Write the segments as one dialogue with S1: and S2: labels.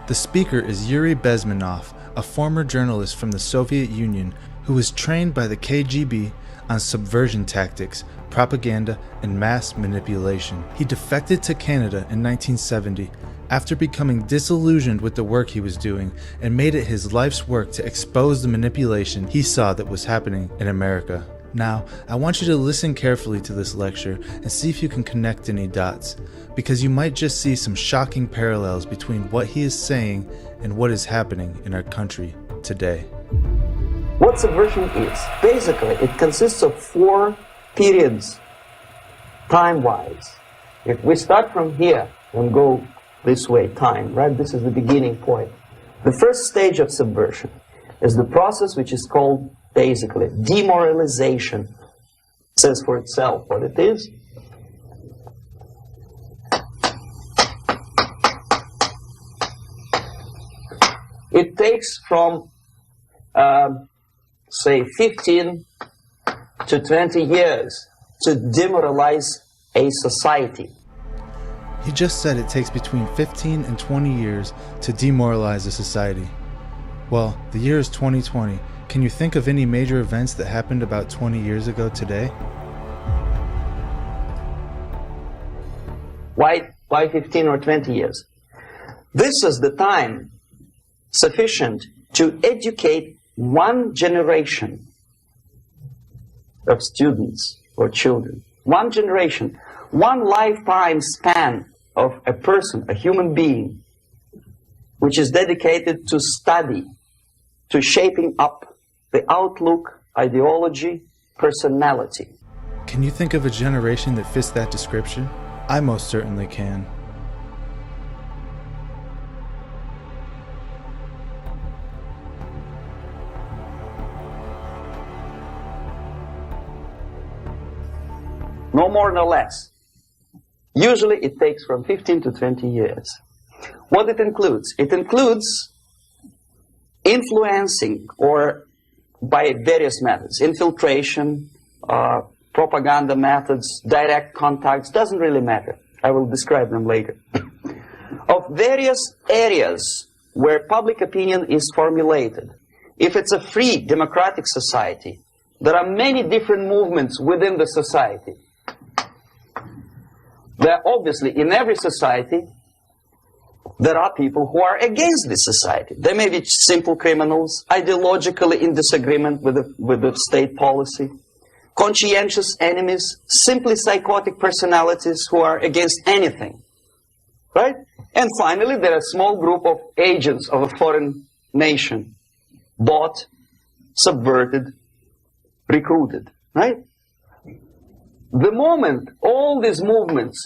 S1: The speaker is Yuri Bezmenov, a former journalist from the Soviet Union who was trained by the KGB on subversion tactics, propaganda, and mass manipulation. He defected to Canada in 1970 after becoming disillusioned with the work he was doing and made it his life's work to expose the manipulation he saw that was happening in America. Now, I want you to listen carefully to this lecture and see if you can connect any dots, because you might just see some shocking parallels between what he is saying and what is happening in our country today.
S2: What subversion is? Basically, it consists of 4 periods, time-wise. If we start from here and go this way, time, right? This is the beginning point. The first stage of subversion is the process which is called basically demoralization. It says for itself what it is. It takes from, say, 15 to 20 years to demoralize a society.
S1: He just said it takes between 15 and 20 years to demoralize a society. Well, the year is 2020. Can you think of any major events that happened about 20 years ago today?
S2: Why 15 or 20 years? This is the time sufficient to educate one generation of students or children. One generation, one lifetime span of a person, a human being, which is dedicated to study, to shaping up the outlook, ideology, personality.
S1: Can you think of a generation that fits that description? I most certainly can.
S2: No more, no less. Usually it takes from 15 to 20 years. What it includes? It includes influencing or by various methods, infiltration, propaganda methods, direct contacts, doesn't really matter. I will describe them later. Of various areas where public opinion is formulated. If it's a free democratic society, there are many different movements within the society. There obviously, in every society, there are people who are against this society. They may be simple criminals, ideologically in disagreement with the state policy, conscientious enemies, simply psychotic personalities who are against anything, right? And finally, there are a small group of agents of a foreign nation, bought, subverted, recruited, right? The moment all these movements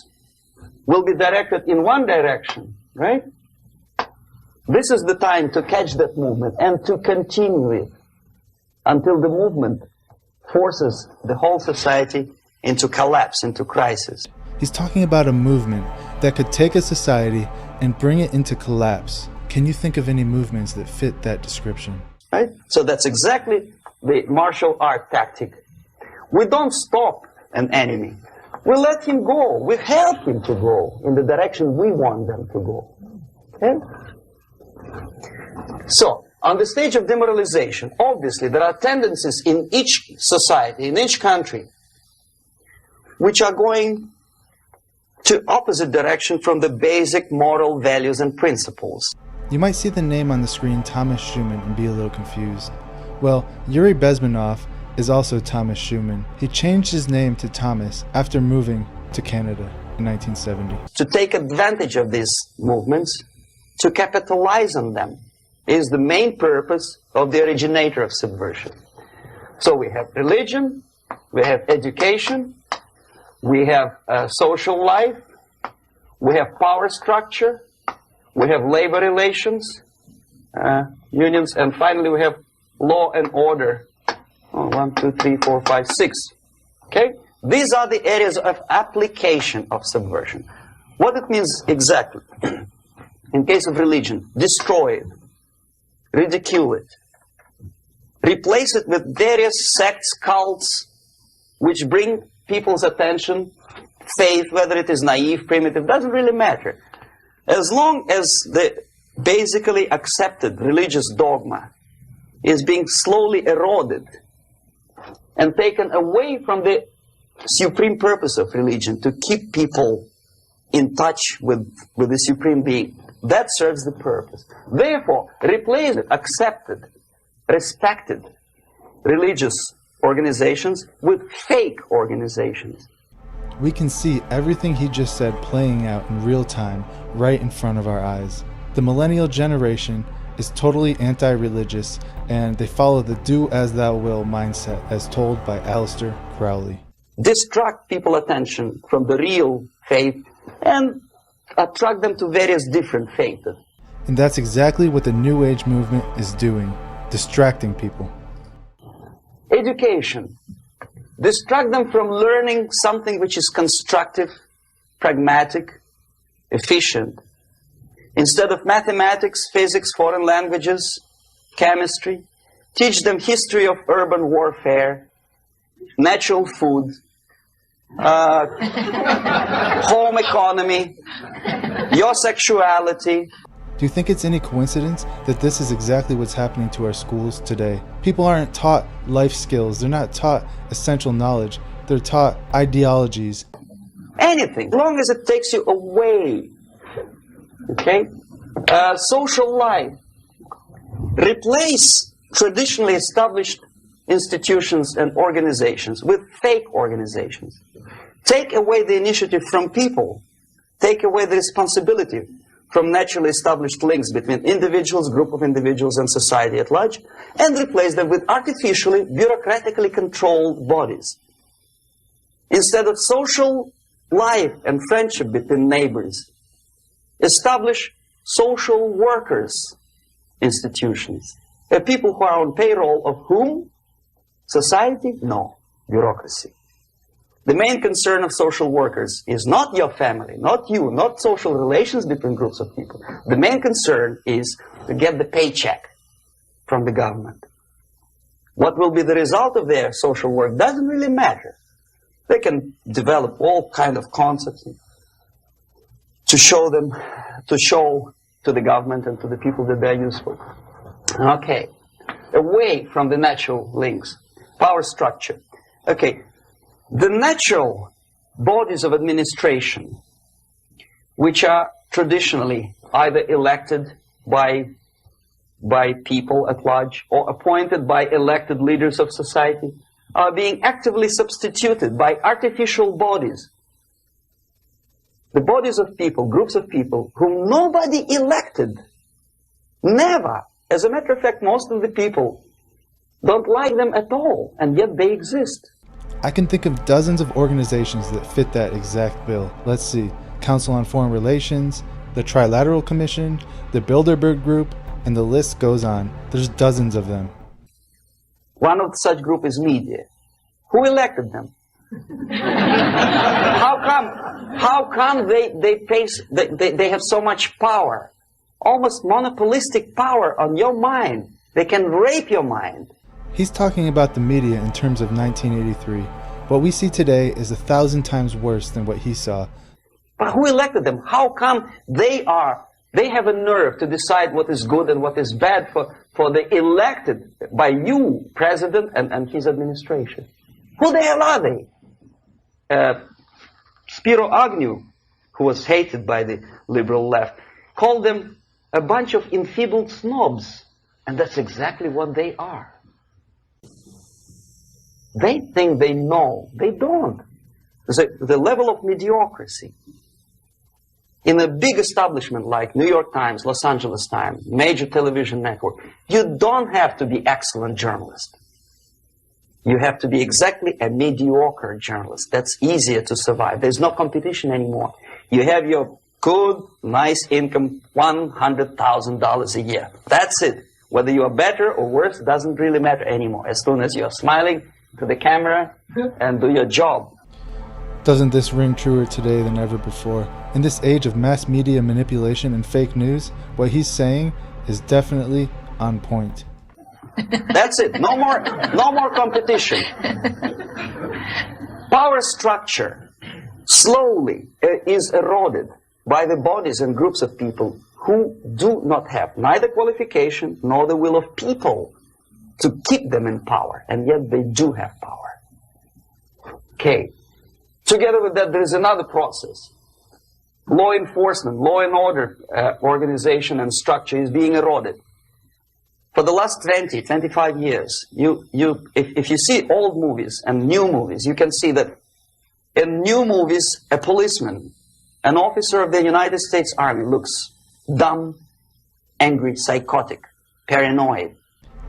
S2: will be directed in one direction, right? This is the time to catch that movement and to continue it until the movement forces the whole society into collapse, into crisis.
S1: He's talking about a movement that could take a society and bring it into collapse. Can you think of any movements that fit that description?
S2: Right? So that's exactly the martial art tactic. We don't stop an enemy. We let him go. We help him to go in the direction we want them to go. Okay? So, on the stage of demoralization, obviously there are tendencies in each society, in each country, which are going to opposite direction from the basic moral values and principles.
S1: You might see the name on the screen Thomas Schumann and be a little confused. Well, Yuri Bezmenov is also Thomas Schumann. He changed his name to Thomas after moving to Canada in 1970.
S2: To take advantage of these movements, to capitalize on them, is the main purpose of the originator of subversion. So we have religion, we have education, we have social life, we have power structure, we have labor relations, unions, and finally we have law and order. 1, 2, 3, 4, 5, 6. Okay? These are the areas of application of subversion. What it means exactly? In case of religion, destroy it, ridicule it, replace it with various sects, cults, which bring people's attention, faith, whether it is naive, primitive, doesn't really matter. As long as the basically accepted religious dogma is being slowly eroded and taken away from the supreme purpose of religion, to keep people in touch with the Supreme Being. That serves the purpose. Therefore, replace it, accepted, respected religious organizations with fake organizations.
S1: We can see everything he just said playing out in real time right in front of our eyes. The millennial generation is totally anti-religious, and they follow the do as thou will mindset as told by Aleister Crowley.
S2: Distract people's attention from the real faith and attract them to various different faiths.
S1: And that's exactly what the New Age movement is doing, distracting people.
S2: Education. Distract them from learning something which is constructive, pragmatic, efficient. Instead of mathematics, physics, foreign languages, chemistry, teach them history of urban warfare, natural food, home economy, your sexuality.
S1: Do you think it's any coincidence that this is exactly what's happening to our schools today? People aren't taught life skills. They're not taught essential knowledge. They're taught ideologies.
S2: Anything, as long as it takes you away. Okay? Social life. Replace traditionally established institutions and organizations with fake organizations. Take away the initiative from people. Take away the responsibility from naturally established links between individuals, group of individuals, and society at large, and replace them with artificially, bureaucratically controlled bodies. Instead of social life and friendship between neighbors, establish social workers institutions. People who are on payroll of whom? Society? No. Bureaucracy. The main concern of social workers is not your family, not you, not social relations between groups of people. The main concern is to get the paycheck from the government. What will be the result of their social work doesn't really matter. They can develop all kind of concepts to show to the government and to the people that they're useful. Okay, away from the natural links, power structure. Okay. The natural bodies of administration, which are traditionally either elected by people at large or appointed by elected leaders of society, are being actively substituted by artificial bodies. The bodies of people, groups of people, whom nobody elected. Never. As a matter of fact, most of the people don't like them at all, and yet they exist.
S1: I can think of dozens of organizations that fit that exact bill. Let's see. Council on Foreign Relations, the Trilateral Commission, the Bilderberg Group, and the list goes on. There's dozens of them.
S2: One of such group is media. Who elected them? How come they have so much power? Almost monopolistic power on your mind. They can rape your mind.
S1: He's talking about the media in terms of 1983. What we see today is 1,000 times worse than what he saw.
S2: But who elected them? How come they have a nerve to decide what is good and what is bad for the elected by you, president, and his administration? Who the hell are they? Spiro Agnew, who was hated by the liberal left, called them a bunch of enfeebled snobs. And that's exactly what they are. They think they know. They don't. The level of mediocrity. In a big establishment like New York Times, Los Angeles Times, major television network, you don't have to be excellent journalist. You have to be exactly a mediocre journalist. That's easier to survive. There's no competition anymore. You have your good, nice income, $100,000 a year. That's it. Whether you are better or worse doesn't really matter anymore. As soon as you're smiling to the camera and do your job.
S1: Doesn't this ring truer today than ever before? In this age of mass media manipulation and fake news, what he's saying is definitely on point.
S2: That's it. No more competition. Power structure slowly is eroded by the bodies and groups of people who do not have neither qualification nor the will of people to keep them in power, and yet they do have power. Okay. Together with that, there is another process. Law enforcement, law and order organization and structure is being eroded. For the last 20, 25 years, if you see old movies and new movies, you can see that in new movies, a policeman, an officer of the United States Army looks dumb, angry, psychotic, paranoid.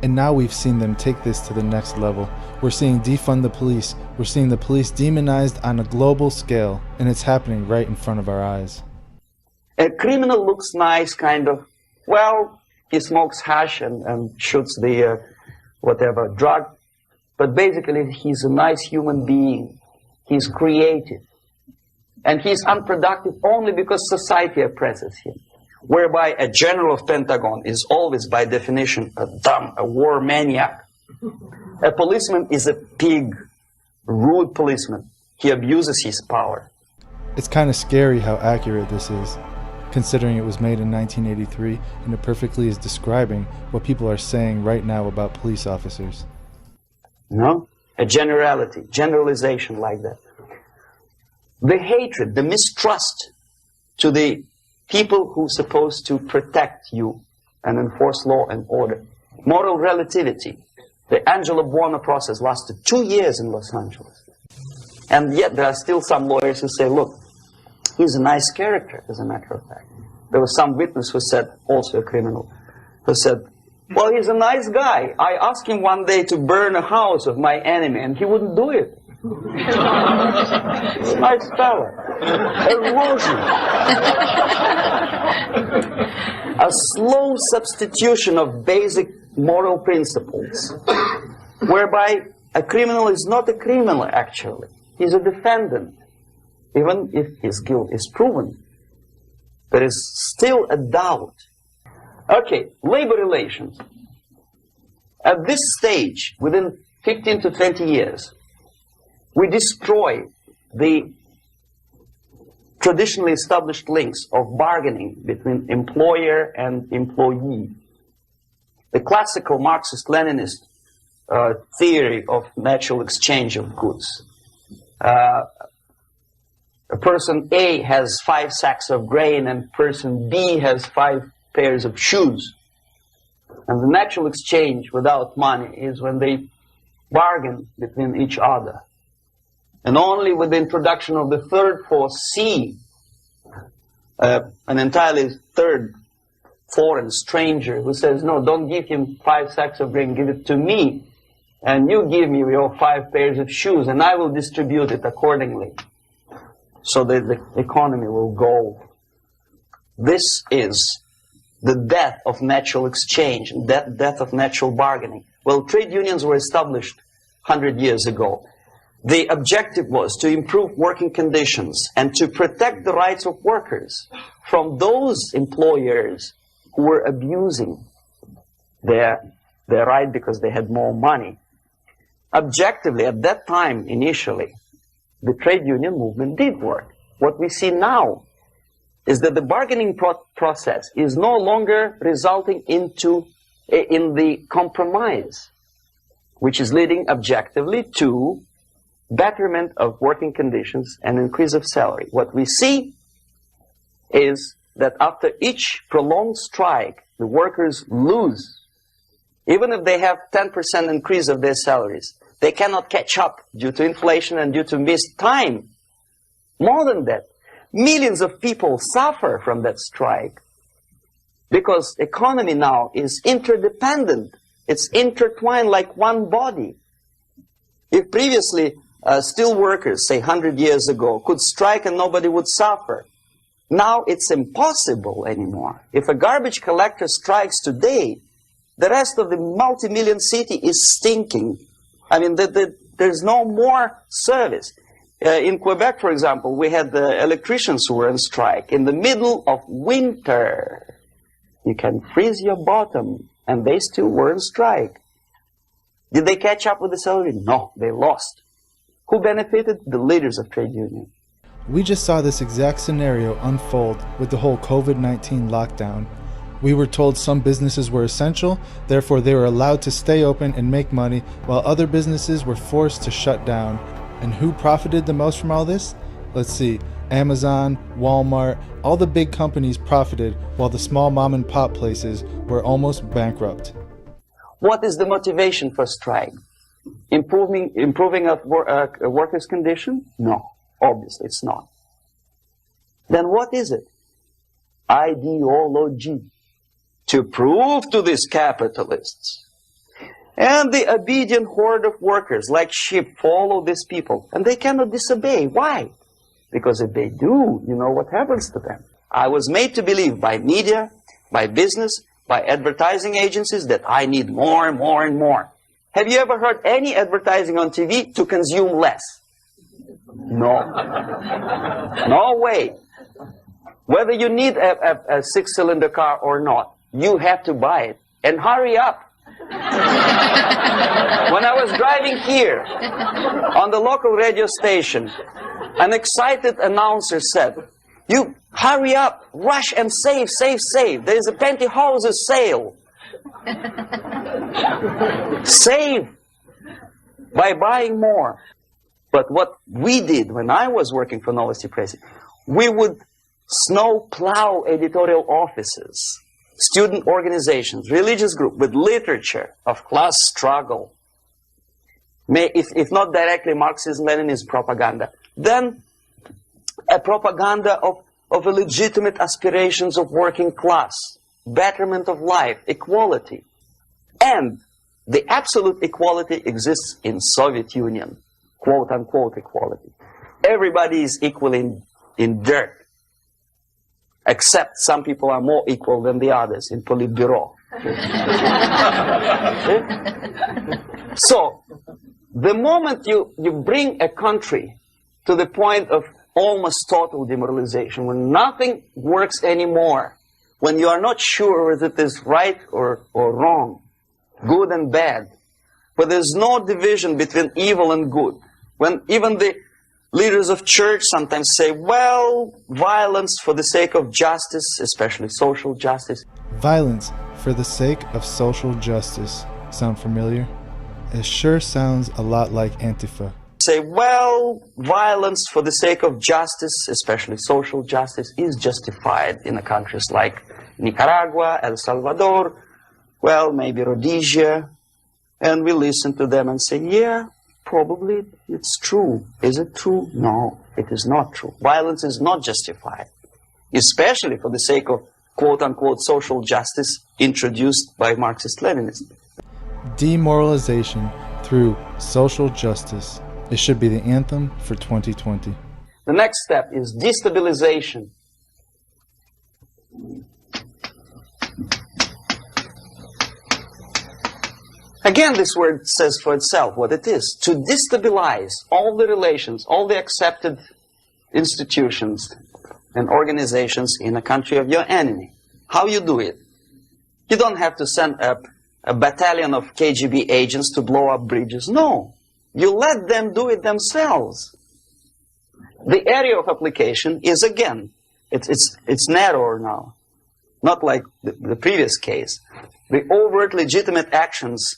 S1: And now we've seen them take this to the next level. We're seeing defund the police. We're seeing the police demonized on a global scale, and it's happening right in front of our eyes.
S2: A criminal looks nice, kind of. Well, he smokes hash and shoots the whatever drug, but basically he's a nice human being. He's creative, and he's unproductive only because society oppresses him. Whereby a general of Pentagon is always, by definition, a dumb, a war maniac. A policeman is a pig, rude policeman. He abuses his power.
S1: It's kind of scary how accurate this is, considering it was made in 1983, and it perfectly is describing what people are saying right now about police officers.
S2: No? A generality, generalization like that. The hatred, the mistrust to the people who are supposed to protect you and enforce law and order. Moral relativity. The Angelo Buono process lasted 2 years in Los Angeles. And yet there are still some lawyers who say, look, he's a nice character, as a matter of fact. There was some witness who said, also a criminal, who said, well, he's a nice guy. I asked him one day to burn a house of my enemy, and he wouldn't do it. He's a nice fella. Erosion. A slow substitution of basic moral principles, whereby a criminal is not a criminal, actually. He's a defendant. Even if his guilt is proven, there is still a doubt. Okay, labor relations. At this stage, within 15 to 20 years, we destroy the traditionally established links of bargaining between employer and employee. The classical Marxist-Leninist theory of natural exchange of goods. A person A has 5 sacks of grain and person B has 5 pairs of shoes. And the natural exchange without money is when they bargain between each other. And only with the introduction of the third force, C, an entirely third foreign stranger who says, no, don't give him 5 sacks of grain, give it to me. And you give me your 5 pairs of shoes, and I will distribute it accordingly. So that the economy will go. This is the death of natural exchange, death of natural bargaining. Well, trade unions were established 100 years ago. The objective was to improve working conditions and to protect the rights of workers from those employers who were abusing their right because they had more money. Objectively, at that time, initially, the trade union movement did work. What we see now is that the bargaining process is no longer resulting in the compromise, which is leading objectively to betterment of working conditions and increase of salary. What we see is that after each prolonged strike, the workers lose. Even if they have 10% increase of their salaries, they cannot catch up due to inflation and due to missed time. More than that, millions of people suffer from that strike because economy now is interdependent. It's intertwined like one body. If previously steel workers, say 100 years ago, could strike and nobody would suffer, now it's impossible anymore. If a garbage collector strikes today, the rest of the multi-million city is stinking. I mean, there's no more service. In Quebec, for example, we had the electricians who were on strike in the middle of winter. You can freeze your bottom, and they still were on strike. Did they catch up with the salary? No, they lost. Who benefited? The leaders of trade union.
S1: We just saw this exact scenario unfold with the whole COVID-19 lockdown. We were told some businesses were essential, therefore they were allowed to stay open and make money, while other businesses were forced to shut down. And who profited the most from all this? Let's see, Amazon, Walmart, all the big companies profited, while the small mom and pop places were almost bankrupt.
S2: What is the motivation for strike? Improving a worker's condition? No, obviously it's not. Then what is it? Ideology. To prove to these capitalists. And the obedient horde of workers, like sheep, follow these people. And they cannot disobey. Why? Because if they do, you know what happens to them. I was made to believe by media, by business, by advertising agencies that I need more and more and more. Have you ever heard any advertising on TV to consume less? No. No way. Whether you need a six-cylinder car or not, you have to buy it. And hurry up. When I was driving here, on the local radio station, an excited announcer said, "You hurry up, rush and save, save, save. There is a pantyhose sale." Save by buying more. But what we did when I was working for Novosti Press, we would snow plow editorial offices, student organizations, religious groups with literature of class struggle. If not directly Marxist-Leninist propaganda, then a propaganda of a legitimate aspirations of working class, betterment of life, equality. And the absolute equality exists in Soviet Union, quote-unquote equality. Everybody is equal in dirt, except some people are more equal than the others in Politburo. So, the moment you bring a country to the point of almost total demoralization, when nothing works anymore, when you are not sure whether it is right or wrong, good and bad, but there's no division between evil and good, when even the leaders of church sometimes say, well, violence for the sake of justice, especially social justice.
S1: Violence for the sake of social justice. Sound familiar? It sure sounds a lot like Antifa.
S2: Say, well, violence for the sake of justice, especially social justice, is justified in countries like Nicaragua, El Salvador, well, maybe Rhodesia, and we listen to them and say, yeah, probably it's true. Is it true? No, it is not true. Violence is not justified, especially for the sake of quote-unquote social justice introduced by Marxist-Leninism.
S1: Demoralization through social justice. It should be the anthem for 2020.
S2: The next step is destabilization. Again, this word says for itself what it is. To destabilize all the relations, all the accepted institutions and organizations in a country of your enemy. How you do it? You don't have to send up a battalion of KGB agents to blow up bridges. No. You let them do it themselves. The area of application is, again, it's narrower now. Not like the previous case. The overt legitimate actions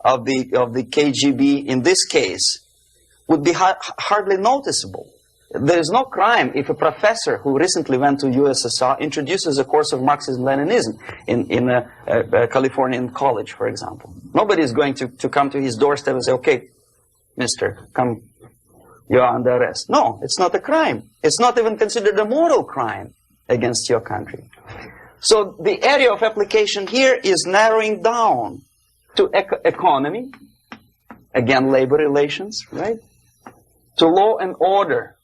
S2: of the KGB in this case would be hardly noticeable. There is no crime if a professor who recently went to USSR introduces a course of Marxism-Leninism in a Californian college, for example. Nobody is going to come to his doorstep and say, okay, mister, come, you are under arrest. No, it's not a crime. It's not even considered a moral crime against your country. So the area of application here is narrowing down to economy, again, labor relations, right? To law and order.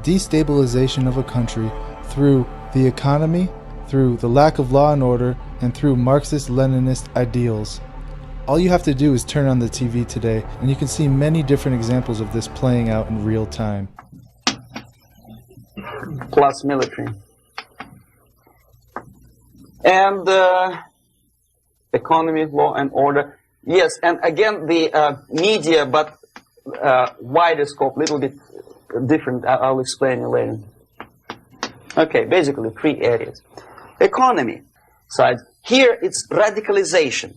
S1: Destabilization of a country through the economy, through the lack of law and order, and through Marxist-Leninist ideals. All you have to do is turn on the TV today, and you can see many different examples of this playing out in real time.
S2: Plus military. And economy, law and order. Yes, and again the media, but wider scope, little bit different, I'll explain it later. Okay, basically 3 areas. Economy side. Here it's radicalization.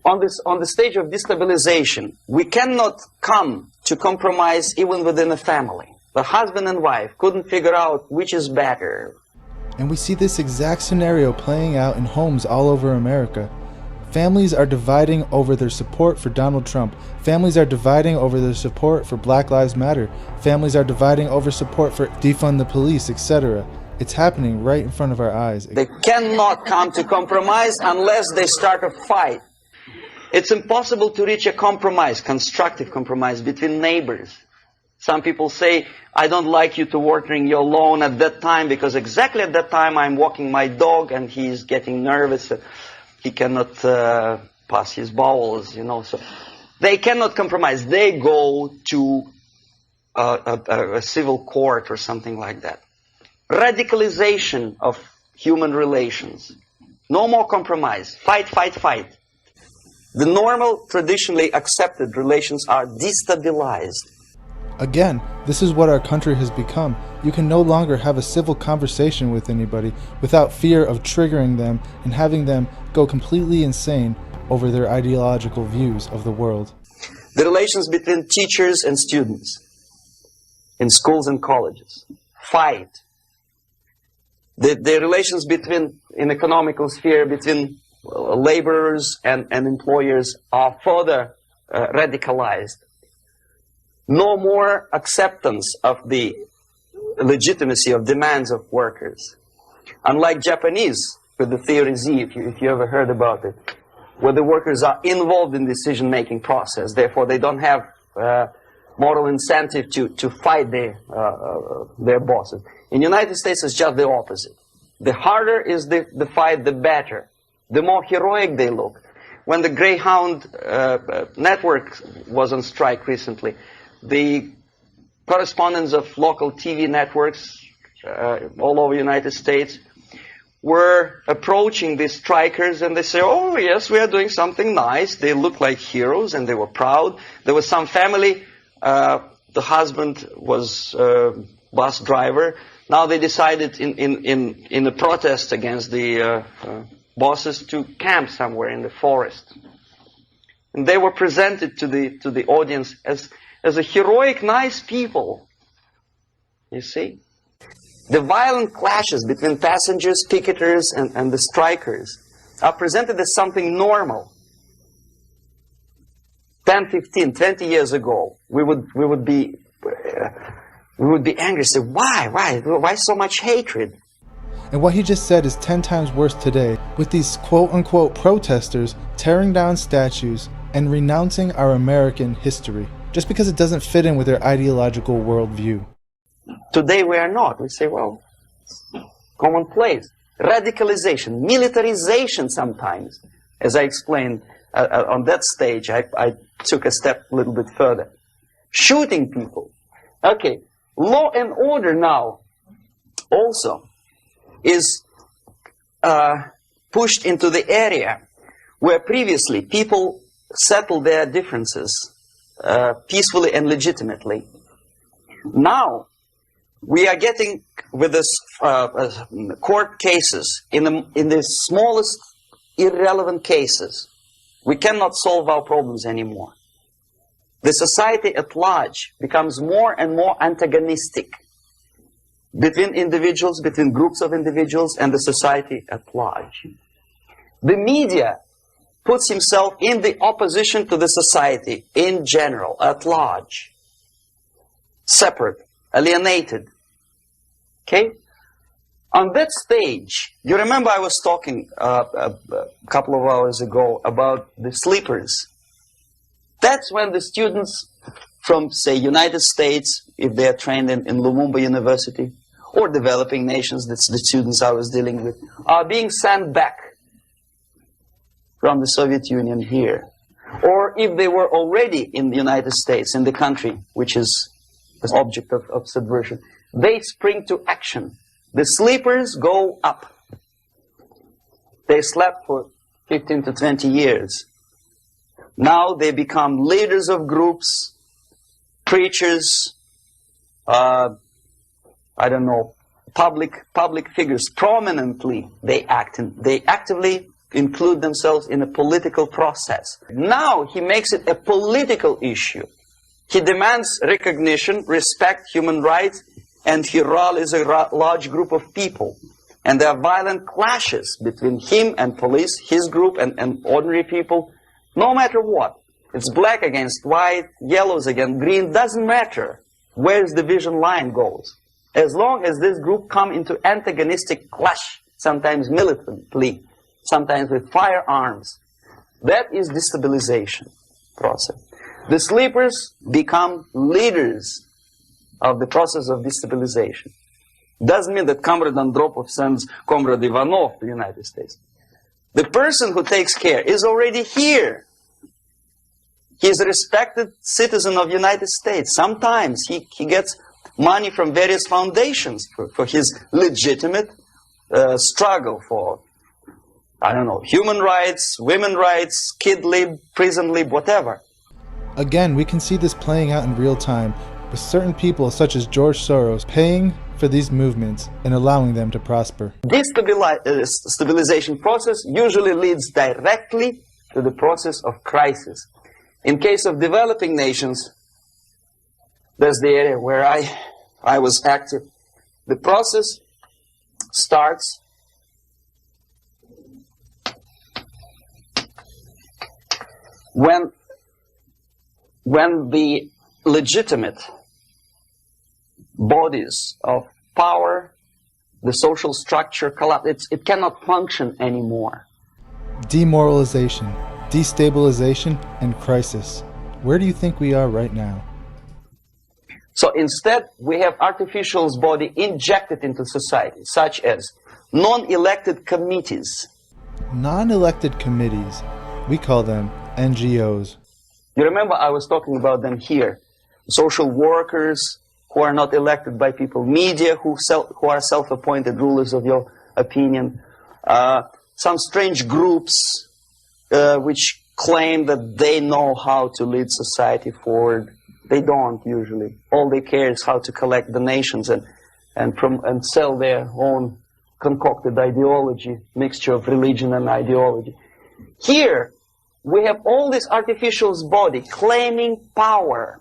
S2: On the stage of destabilization, we cannot come to compromise even within a family. The husband and wife couldn't figure out which is better.
S1: And we see this exact scenario playing out in homes all over America. Families are dividing over their support for Donald Trump. Families are dividing over their support for Black Lives Matter. Families are dividing over support for defund the police, etc. It's happening right in front of our eyes.
S2: They cannot come to compromise unless they start a fight. It's impossible to reach a compromise, constructive compromise between neighbors. Some people say, I don't like you to watering your lawn at that time because exactly at that time I'm walking my dog and he's getting nervous. He cannot pass his bowels, you know. So they cannot compromise. They go to a civil court or something like that. Radicalization of human relations. No more compromise. Fight, fight, fight. The normal, traditionally accepted relations are destabilized.
S1: Again, this is what our country has become. You can no longer have a civil conversation with anybody without fear of triggering them and having them go completely insane over their ideological views of the world.
S2: The relations between teachers and students in schools and colleges. Fight. The relations between, in economical sphere, between laborers and employers are further radicalized. No more acceptance of the legitimacy of demands of workers. Unlike Japanese, with the theory Z, if you ever heard about it, where the workers are involved in the decision-making process, therefore they don't have moral incentive to fight their bosses. In the United States, it's just the opposite. The harder is the fight, the better. The more heroic they look. When the Greyhound network was on strike recently, the correspondents of local TV networks all over the United States were approaching these strikers and they say, oh yes, we are doing something nice. They look like heroes and they were proud. There was some family, the husband was a bus driver. Now they decided in a protest against the bosses to camp somewhere in the forest. And they were presented to the audience as a heroic, nice people. You see? The violent clashes between passengers, picketers, and the strikers are presented as something normal. 10, 15, 20 years ago, we would be angry, say, why so much hatred?
S1: And what he just said is 10 times worse today, with these quote-unquote protesters tearing down statues and renouncing our American history, just because it doesn't fit in with their ideological worldview.
S2: Today we are not. We say, well, commonplace. Radicalization, militarization sometimes. As I explained on that stage, I took a step a little bit further. Shooting people. Okay, law and order now also is pushed into the area where previously people settled their differences peacefully and legitimately. Now we are getting with this court cases in the smallest irrelevant cases. We cannot solve our problems anymore. The society at large becomes more and more antagonistic between individuals, between groups of individuals, and the society at large. The media puts himself in the opposition to the society in general, at large. Separate, alienated. Okay? On that stage, you remember I was talking a couple of hours ago about the sleepers. That's when the students from, say, United States, if they are trained in Lumumba University, or developing nations, that's the students I was dealing with, are being sent back from the Soviet Union here. Or if they were already in the United States, in the country which is the object of subversion, they spring to action. The sleepers go up. They slept for 15 to 20 years. Now they become leaders of groups, preachers, I don't know, public figures prominently, they actively include themselves in a political process. Now he makes it a political issue. He demands recognition, respect, human rights, and he rallies a large group of people. And there are violent clashes between him and police, his group and ordinary people, no matter what. It's black against white, yellows against green, doesn't matter where the division line goes. As long as this group come into antagonistic clash, sometimes militantly, sometimes with firearms, that is destabilization process. The sleepers become leaders of the process of destabilization. Doesn't mean that Comrade Andropov sends Comrade Ivanov to the United States. The person who takes care is already here. He is a respected citizen of the United States. Sometimes he gets money from various foundations for his legitimate struggle for, I don't know, human rights, women rights, kid lib, prison lib, whatever.
S1: Again, we can see this playing out in real time with certain people such as George Soros paying for these movements and allowing them to prosper.
S2: This stabilization process usually leads directly to the process of crisis. In case of developing nations, that's the area where I was active. The process starts when the legitimate bodies of power, the social structure collapse. It cannot function anymore.
S1: Demoralization, destabilization, and crisis. Where do you think we are right now?
S2: So instead, we have artificial body injected into society, such as non-elected committees.
S1: Non-elected committees. We call them NGOs.
S2: You remember I was talking about them here. Social workers who are not elected by people, media who are self-appointed rulers of your opinion, some strange groups which claim that they know how to lead society forward. They don't usually. All they care is how to collect donations and sell their own concocted ideology, mixture of religion and ideology. Here, we have all this artificial body claiming power.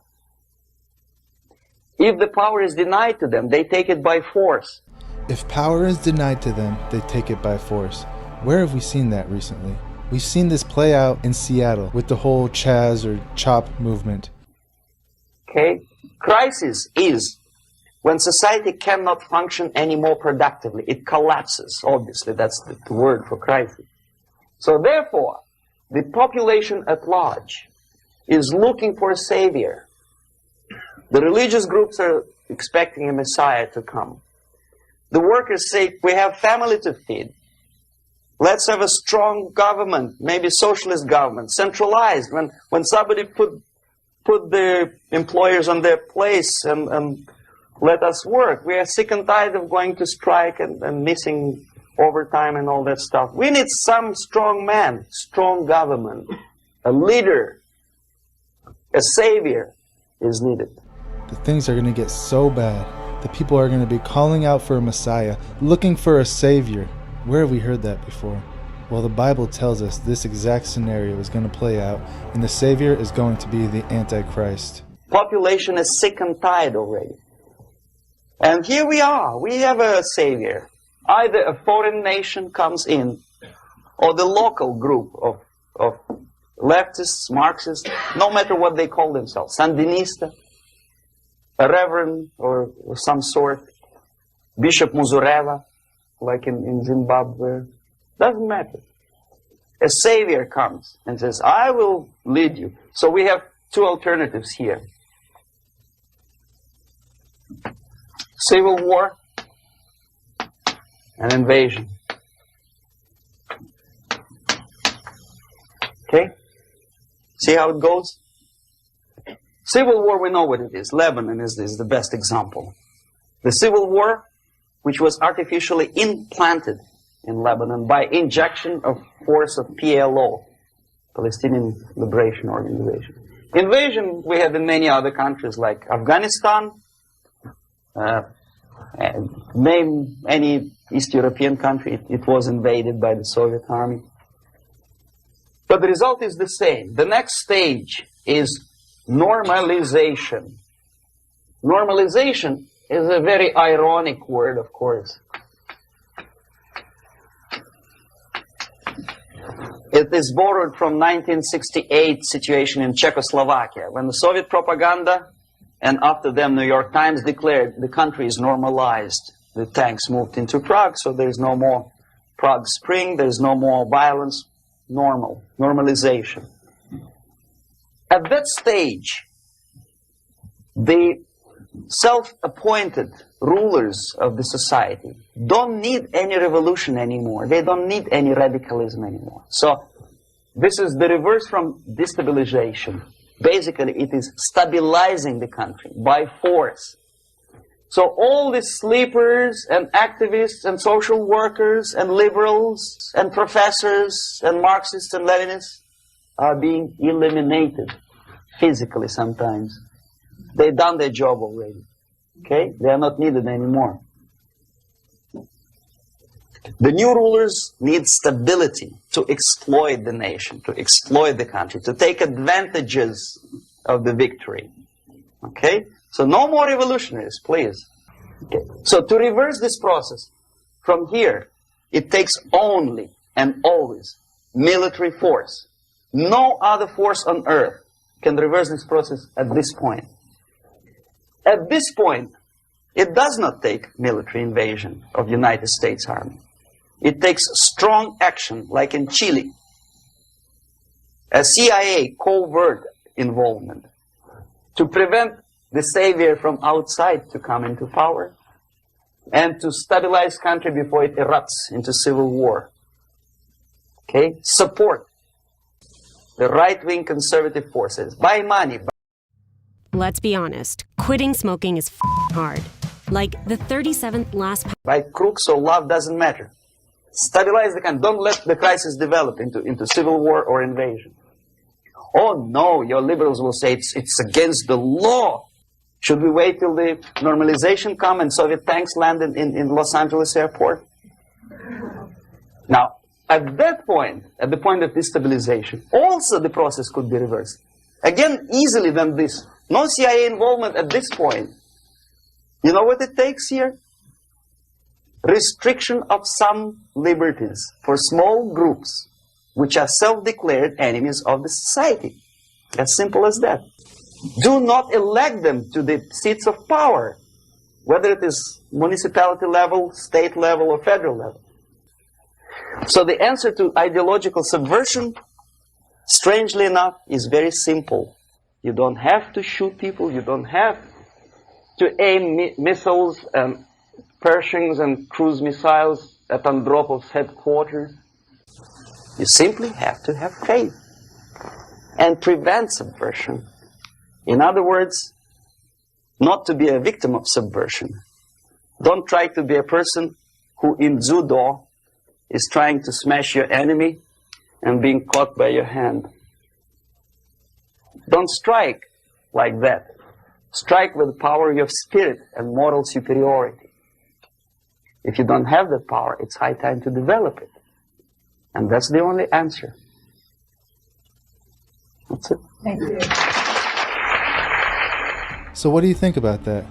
S2: If the power is denied to them, they take it by force.
S1: If power is denied to them, they take it by force. Where have we seen that recently? We've seen this play out in Seattle with the whole Chaz or CHOP movement.
S2: Okay? Crisis is when society cannot function any more productively. It collapses, obviously. That's the word for crisis. So therefore, the population at large is looking for a savior. The religious groups are expecting a Messiah to come. The workers say, we have family to feed. Let's have a strong government, maybe socialist government, centralized. When somebody put the employers on their place and let us work. We are sick and tired of going to strike and missing overtime and all that stuff. We need some strong man, strong government, a leader, a savior is needed.
S1: The things are going to get so bad. The people are going to be calling out for a Messiah, looking for a savior. Where have we heard that before? Well, the Bible tells us this exact scenario is going to play out, and the savior is going to be the Antichrist.
S2: Population is sick and tired already. And here we are. We have a savior. Either a foreign nation comes in, or the local group of leftists, Marxists, no matter what they call themselves, Sandinista, a reverend or some sort, Bishop Muzureva, like in Zimbabwe, doesn't matter. A savior comes and says, I will lead you. So we have two alternatives here. Civil war and invasion. Okay? See how it goes? Civil war, we know what it is. Lebanon is the best example. The civil war, which was artificially implanted in Lebanon by injection of force of PLO, Palestinian Liberation Organization. Invasion we have in many other countries like Afghanistan, Name any East European country, it was invaded by the Soviet army. But the result is the same. The next stage is normalization. Normalization is a very ironic word, of course. It is borrowed from 1968 situation in Czechoslovakia, when the Soviet propaganda and after them New York Times declared the country is normalized. The tanks moved into Prague, so there's no more Prague Spring, there's no more violence. Normalization. At that stage, the self-appointed rulers of the society don't need any revolution anymore. They don't need any radicalism anymore. So this is the reverse from destabilization. Basically, it is stabilizing the country by force. So all the sleepers and activists and social workers and liberals and professors and Marxists and Leninists are being eliminated physically sometimes. They've done their job already. Okay? They are not needed anymore. The new rulers need stability to exploit the nation, to exploit the country, to take advantages of the victory. Okay? So no more revolutionaries, please. Okay. So to reverse this process, from here, it takes only and always military force. No other force on earth can reverse this process at this point. At this point, it does not take military invasion of the United States Army. It takes strong action, like in Chile. A CIA covert involvement to prevent the savior from outside to come into power and to stabilize country before it erupts into civil war. Okay? Support the right-wing conservative forces. Buy money.
S3: Let's be honest, quitting smoking is hard. Like the 37th last...
S2: By crooks or love doesn't matter. Stabilize the country. Don't let the crisis develop into civil war or invasion. Oh no, your liberals will say it's against the law. Should we wait till the normalization come and Soviet tanks land in Los Angeles airport? Now, at that point, at the point of destabilization, also the process could be reversed. Again, easily than this. No CIA involvement at this point. You know what it takes here? Restriction of some liberties for small groups which are self-declared enemies of the society. As simple as that. Do not elect them to the seats of power, whether it is municipality level, state level, or federal level. So the answer to ideological subversion, strangely enough, is very simple. You don't have to shoot people, you don't have to aim missiles and Pershings and cruise missiles at Andropov's headquarters. You simply have to have faith and prevent subversion. In other words, not to be a victim of subversion. Don't try to be a person who in judo is trying to smash your enemy and being caught by your hand. Don't strike like that. Strike with the power of your spirit and moral superiority. If you don't have that power, it's high time to develop it. And that's the only answer. That's it.
S4: Thank you.
S1: So what do you think about that?